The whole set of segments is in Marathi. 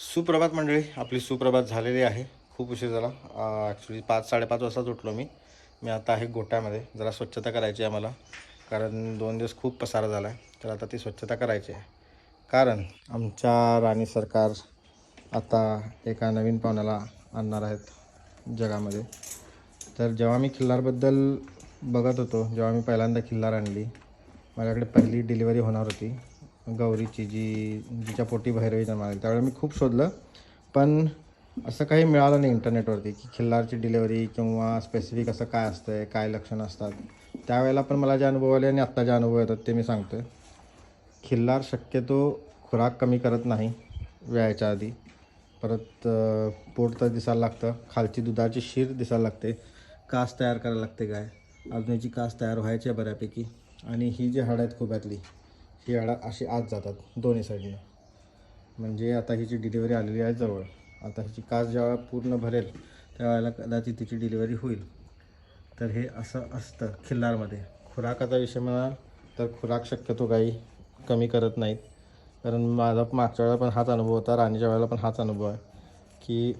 सुप्रभात मंडळी, आपली सुप्रभात झालेली आहे. खूप उशीर झाला. ॲक्च्युली 5-5:30 वाजताच उठलो मी आता आहे गोठ्यामध्ये. जरा स्वच्छता करायची आहे मला, कारण 2 दिवस खूप पसारा झाला आहे. तर आता ती स्वच्छता करायची आहे. कारण आमच्या राणी सरकार आता एका नवीन पाहुण्याला आणणार आहेत जगामध्ये. तर जेव्हा मी खिल्लारबद्दल बघत होतो, जेव्हा मी पहिल्यांदा खिल्लार आणली, माझ्याकडे पहिली डिलिव्हरी होणार होती गौरीची, जिच्या पोटी भैरवी जन्माला आली. त्यावेळी मी खूप शोधलं, पण असं काही मिळालं नाही इंटरनेटवरती की खिल्लारची डिलिव्हरी किंवा स्पेसिफिक असं काय असतं आहे, काय लक्षणं असतात. त्यावेळेला पण मला जे अनुभव आले आणि आत्ता जे अनुभव येतात ते मी सांगतो आहे. खिल्लार शक्यतो खुराक कमी करत नाही वेळेच्या आधी. परत पोट तर दिसायला लागतं, खालची दुधाची शीर दिसायला लागते, कास तयार करायला लागते काय, अजून याची कास तयार व्हायची आहे बऱ्यापैकी. आणि ही जी हाडं आहेत खुब्यातली, ही हाडं अशी आत जातात दोन्ही साईडनं. म्हणजे आता हिची डिलिव्हरी आलेली आहे जवळ. आता हिची कास जेव्हा पूर्ण भरेल त्यावेळेला कदाचित तिची डिलिव्हरी होईल. तर हे असं असतं खिल्लारमध्ये. खुराकाचा विषय म्हणाल तर खुराक शक्यतो काही कमी करत नाहीत. कारण माझा मागच्या वेळेला पण हाच अनुभव होता, राणीच्या वेळेला पण हाच अनुभव आहे की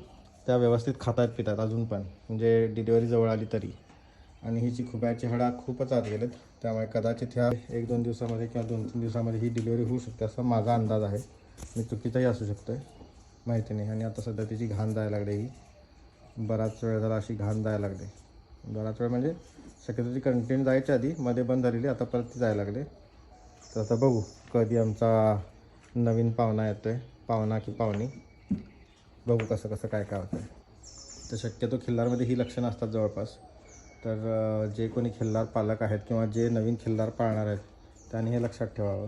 त्या व्यवस्थित खातात पितात अजून पण, म्हणजे डिलिव्हरी जवळ आली तरी. आणि हिची खुब्याची हाडं खूपच आत गेलेत, त्यामुळे कदाचित ह्या 1-2 दिवसामध्ये किंवा 2-3 दिवसामध्ये ही डिलिव्हरी होऊ शकते असा माझा अंदाज आहे. मी चुकीचाही असू शकतो आहे, माहिती नाही. आणि आता सध्या तिची घाण जायला लागली. ही बराच वेळ झाला अशी घाण जायला लागली. बराच वेळ म्हणजे शक्यतो ती कंटेंट जायच्या आधी मध्ये बंद झालेली, आता परत ती जायला लागले. तर आता बघू कधी आमचा नवीन पाहुणा येतो आहे, पाहुणा की पाहुणी, बघू कसं कसं काय काय होतं आहे. तर शक्यतो खिल्लारमध्ये ही लक्षणं असतात जवळपास. तर जे कोणी खिल्लार पालक आहेत किंवा जे नवीन खिल्लार पाळणार आहेत त्यांनी हे लक्षात ठेवावं